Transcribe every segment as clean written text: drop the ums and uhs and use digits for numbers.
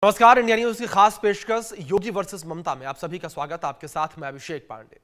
नमस्कार, India news की खास पेशकश योगी वर्सेस ममता में आप सभी का स्वागत। आपके साथ मैं अभिषेक पांडे।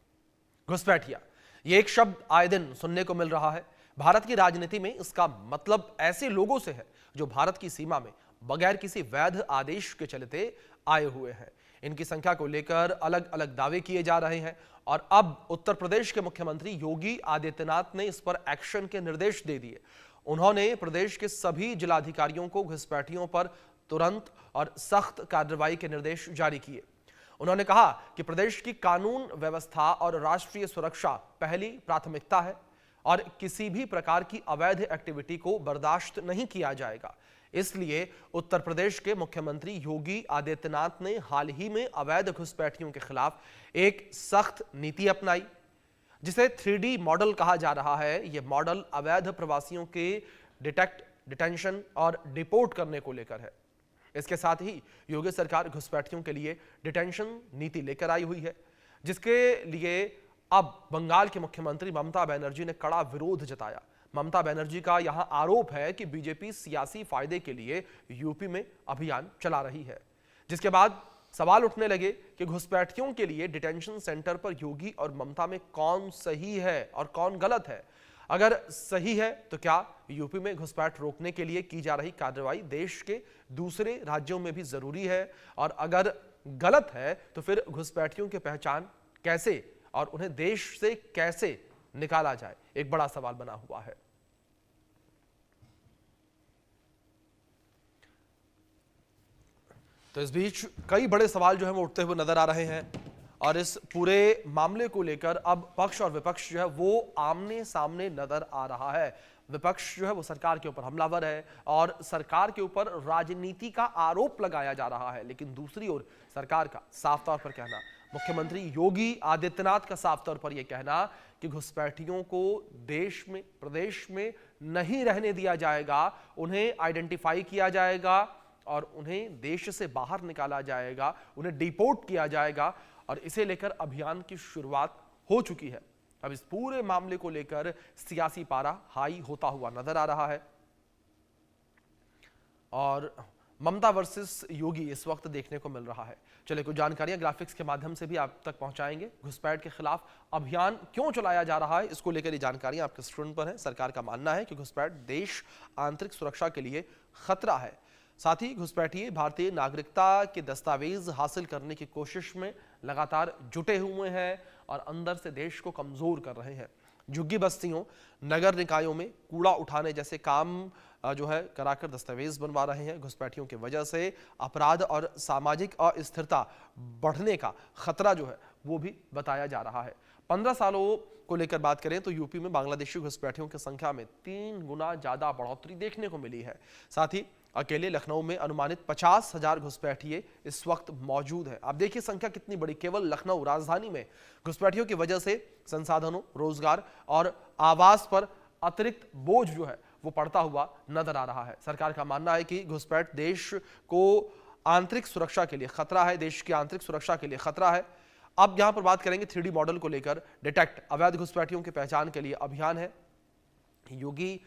घुसपैठिया, ये एक शब्द आए दिन सुनने को मिल रहा है। भारत की राजनीति में इसका मतलब ऐसे लोगों से है जो भारत की सीमा में बगैर किसी वैध आदेश के चलते आए हुए हैं। इनकी संख्या को लेकर अलग अलग दावे किए जा रहे हैं और अब उत्तर प्रदेश के मुख्यमंत्री योगी आदित्यनाथ ने इस पर एक्शन के निर्देश दे दिए। उन्होंने प्रदेश के सभी जिलाधिकारियों को घुसपैठियों पर तुरंत और सख्त कार्रवाई के निर्देश जारी किए। उन्होंने कहा कि प्रदेश की कानून व्यवस्था और राष्ट्रीय सुरक्षा पहली प्राथमिकता है और किसी भी प्रकार की अवैध एक्टिविटी को बर्दाश्त नहीं किया जाएगा। इसलिए उत्तर प्रदेश के मुख्यमंत्री योगी आदित्यनाथ ने हाल ही में अवैध घुसपैठियों के खिलाफ एक सख्त नीति अपनाई, जिसे 3D मॉडल कहा जा रहा है। यह मॉडल अवैध प्रवासियों के डिटेक्ट, डिटेंशन और डिपोर्ट करने को लेकर है। इसके साथ ही योगी सरकार घुसपैठियों के लिए डिटेंशन नीति लेकर आई हुई है, जिसके लिए अब बंगाल के मुख्यमंत्री ममता बनर्जी ने कड़ा विरोध जताया। ममता बनर्जी का यहां आरोप है कि बीजेपी सियासी फायदे के लिए यूपी में अभियान चला रही है, जिसके बाद सवाल उठने लगे कि घुसपैठियों के लिए डिटेंशन सेंटर पर योगी और ममता में कौन सही है और कौन गलत है। अगर सही है तो क्या यूपी में घुसपैठ रोकने के लिए की जा रही कार्रवाई देश के दूसरे राज्यों में भी जरूरी है, और अगर गलत है तो फिर घुसपैठियों की पहचान कैसे और उन्हें देश से कैसे निकाला जाए, एक बड़ा सवाल बना हुआ है। तो इस बीच कई बड़े सवाल जो है वो उठते हुए नजर आ रहे हैं और इस पूरे मामले को लेकर अब पक्ष और विपक्ष जो है वो आमने सामने नजर आ रहा है। विपक्ष जो है वो सरकार के ऊपर हमलावर है और सरकार के ऊपर राजनीति का आरोप लगाया जा रहा है, लेकिन दूसरी ओर सरकार का साफ तौर पर कहना, मुख्यमंत्री योगी आदित्यनाथ का साफ तौर पर यह कहना कि घुसपैठियों को देश में, प्रदेश में नहीं रहने दिया जाएगा, उन्हें आइडेंटिफाई किया जाएगा और उन्हें देश से बाहर निकाला जाएगा, उन्हें डिपोर्ट किया जाएगा, और इसे लेकर अभियान की शुरुआत हो चुकी है। अब इस पूरे मामले को लेकर सियासी पारा हाई होता हुआ नजर आ रहा है और ममता वर्सेस योगी इस वक्त देखने को मिल रहा है। चलिए कुछ जानकारियां ग्राफिक्स के माध्यम से भी आप तक पहुंचाएंगे। घुसपैठ के खिलाफ अभियान क्यों चलाया जा रहा है, इसको लेकर ये जानकारियां आपके स्क्रीन पर है। सरकार का मानना है कि घुसपैठ देश आंतरिक सुरक्षा के लिए खतरा है। साथ ही घुसपैठिए भारतीय नागरिकता के दस्तावेज हासिल करने की कोशिश में लगातार जुटे हुए हैं और अंदर से देश को कमजोर कर रहे हैं। झुग्गी बस्तियों, नगर निकायों में कूड़ा उठाने जैसे काम जो है कराकर दस्तावेज बनवा रहे हैं। घुसपैठियों की वजह से अपराध और सामाजिक अस्थिरता बढ़ने का खतरा जो है वो भी बताया जा रहा है। 15 सालों को लेकर बात करें तो यूपी में बांग्लादेशी घुसपैठियों की संख्या में 3 गुना ज्यादा बढ़ोतरी देखने को मिली है। साथ ही अकेले लखनऊ में अनुमानित 50,000 घुसपैठिए इस वक्त मौजूद है। आप देखिए संख्या कितनी बड़ी। केवल लखनऊ राजधानी में घुसपैठियों की वजह से संसाधनों, रोजगार और आवास पर अतिरिक्त बोझ जो है वो पड़ता हुआ नजर आ रहा है। सरकार का मानना है कि घुसपैठ देश को आंतरिक सुरक्षा के लिए खतरा है, देश की आंतरिक सुरक्षा के लिए खतरा है। अब यहां पर बात करेंगे 3D मॉडल को लेकर। डिटेक्ट, अवैध घुसपैठियों की पहचान के लिए अभियान है। योगी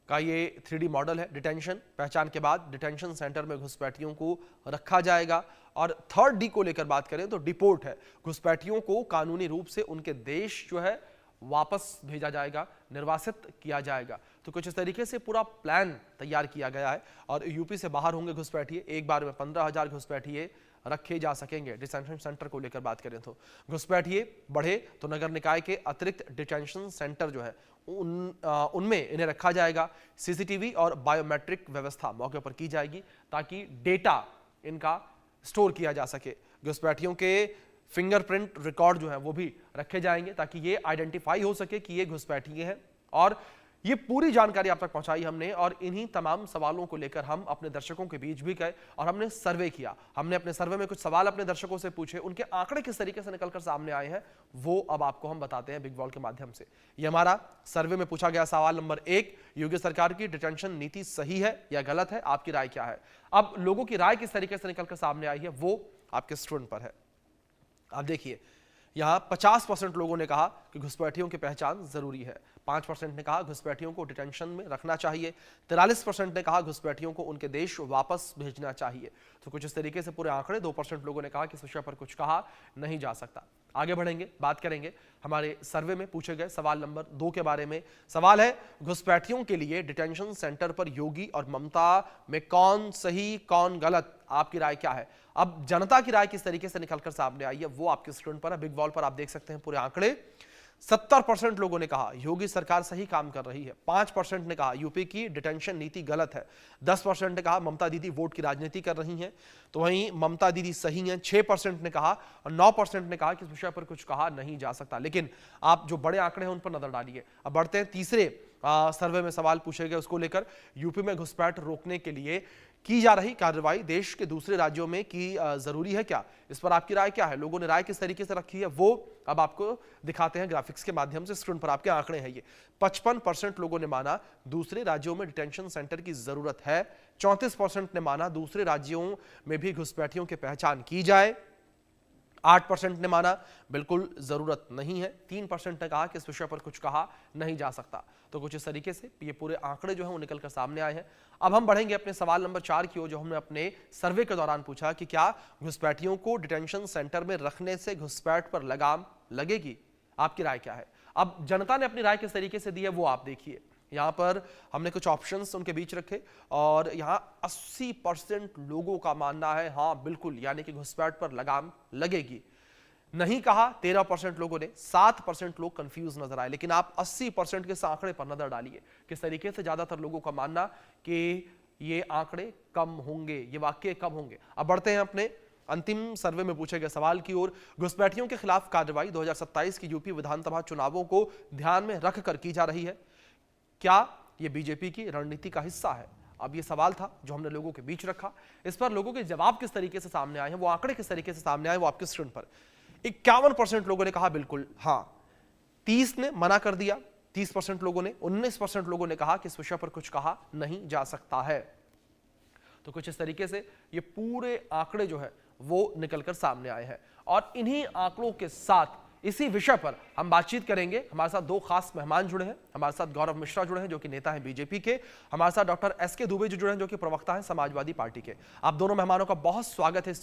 का ये 3D मॉडल है। डिटेंशन, पहचान के बाद डिटेंशन सेंटर में घुसपैठियों को रखा जाएगा। और 3rd D को लेकर बात करें तो डिपोर्ट है। घुसपैठियों को कानूनी रूप से उनके देश जो है वापस भेजा जाएगा, निर्वासित किया जाएगा। तो कुछ इस तरीके से पूरा प्लान तैयार किया गया है और यूपी से बाहर होंगे घुसपैठिए। एक बार में 15,000 घुसपैठिए रखे जा सकेंगे। डिटेंशन सेंटर को लेकर बात करें तो घुसपैठिए बढ़े तो नगर निकाय के अतिरिक्त डिटेंशन सेंटर जो है उनमें इन्हें रखा जाएगा। सीसीटीवी और बायोमेट्रिक व्यवस्था मौके पर की जाएगी ताकि डेटा इनका स्टोर किया जा सके। घुसपैठियों के फिंगरप्रिंट रिकॉर्ड जो है वो भी रखे जाएंगे ताकि ये आइडेंटिफाई हो सके कि ये घुसपैठिए हैं। और ये पूरी जानकारी आप तक पहुंचाई हमने और इन्हीं तमाम सवालों को लेकर हम अपने दर्शकों के बीच भी गए और हमने सर्वे किया। हमने अपने सर्वे में कुछ सवाल अपने दर्शकों से पूछे, उनके आंकड़े किस तरीके से निकलकर सामने आए हैं वो अब आपको हम बताते हैं बिग वॉल के माध्यम से। ये हमारा सर्वे में पूछा गया सवाल नंबर 1, योगी सरकार की डिटेंशन नीति सही है या गलत है, आपकी राय क्या है। अब लोगों की राय किस तरीके से निकलकर सामने आई है वो आपके स्क्रीन पर है। आप देखिए यहां 50% लोगों ने कहा कि घुसपैठियों की पहचान जरूरी है। 5% ने कहा घुसपैठियों को डिटेंशन में रखना चाहिए। 43% ने कहा घुसपैठियों को उनके देश वापस भेजना चाहिए। तो कुछ इस तरीके से पूरे आंकड़े। 2% लोगों ने कहा कि इस विषय पर कुछ कहा नहीं जा सकता। आगे बढ़ेंगे, बात करेंगे हमारे सर्वे में पूछे गए सवाल नंबर 2 के बारे में। सवाल है, घुसपैठियों के लिए डिटेंशन सेंटर पर योगी और ममता में कौन सही कौन गलत, आपकी राय क्या है? अब जनता की राय किस तरीके से निकलकर सामने आई है वो आपके स्क्रीन पर है। बिग वॉल पर आप देख सकते हैं पूरे आंकड़े। 70% लोगों ने कहा योगी सरकार सही काम कर रही है। 5% ने कहा यूपी की डिटेंशन नीति गलत है। 10% ने कहा ममता दीदी वोट की राजनीति कर रही हैं, तो वहीं ममता दीदी सही हैं। 6% ने कहा और 9% ने कहा कि इस विषय पर कुछ कहा नहीं जा सकता। लेकिन आप जो बड़े आंकड़े हैं उन पर नजर डालिए। अब बढ़ते हैं तीसरे सर्वे में सवाल पूछे गए उसको लेकर। यूपी में घुसपैठ रोकने के लिए की जा रही कार्रवाई देश के दूसरे राज्यों में की जरूरी है क्या? इस पर आपकी राय क्या है? लोगों ने राय किस तरीके से रखी है वो अब आपको दिखाते हैं ग्राफिक्स के माध्यम से। स्क्रीन पर आपके आंकड़े हैं ये। 55% लोगों ने माना दूसरे राज्यों में डिटेंशन सेंटर की जरूरत है। 34% ने माना दूसरे राज्यों में भी घुसपैठियों की पहचान की जाए। 8% ने माना बिल्कुल जरूरत नहीं है। 3% ने कहा कि इस विषय पर कुछ कहा नहीं जा सकता। तो कुछ इस तरीके से ये पूरे आंकड़े जो हैं वो निकलकर सामने आए हैं। अब हम बढ़ेंगे अपने सवाल नंबर 4 की ओर, जो हमने अपने सर्वे के दौरान पूछा कि क्या घुसपैठियों को डिटेंशन सेंटर में रखने से घुसपैठ पर लगाम लगेगी? आपकी राय क्या है? अब जनता ने अपनी राय किस तरीके से दी है वो आप देखिए। यहां पर हमने कुछ ऑप्शंस उनके बीच रखे और यहां 80% लोगों का मानना है हां बिल्कुल, यानी कि घुसपैठ पर लगाम लगेगी। नहीं कहा 13% लोगों ने। 7% लोग कंफ्यूज नजर आए। लेकिन आप 80% के इस आंकड़े पर नजर डालिए, किस तरीके से ज्यादातर लोगों का मानना कि ये आंकड़े कम होंगे, ये वाकई कम होंगे। अब बढ़ते हैं अपने अंतिम सर्वे में पूछे गए सवाल की ओर। घुसपैठियों के खिलाफ कार्रवाई 2027 की यूपी विधानसभा चुनावों को ध्यान में रखकर की जा रही है। क्या यह बीजेपी की रणनीति का हिस्सा है? अब यह सवाल था जो हमने लोगों के बीच रखा। इस पर लोगों के जवाब किस तरीके से सामने आए हैं, वो आंकड़े किस तरीके से सामने आए वो आपके स्क्रीन पर। 51% लोगों ने कहा बिल्कुल हां। 30 ने मना कर दिया। 30% लोगों ने। 19% लोगों ने कहा कि इस विषय पर कुछ कहा नहीं जा सकता है। तो कुछ इस तरीके से ये पूरे आंकड़े जो है वो निकलकर सामने आए हैं। और इन्हीं आंकड़ों के साथ इसी विषय पर हम बातचीत करेंगे। हमारे साथ 2 खास मेहमान जुड़े हैं। हमारे साथ गौरव मिश्रा जुड़े हैं जो कि नेता हैं बीजेपी के। हमारे साथ डॉक्टर एस के दुबे जी जुड़े हैं जो कि प्रवक्ता हैं समाजवादी पार्टी के। आप दोनों मेहमानों का बहुत स्वागत है इस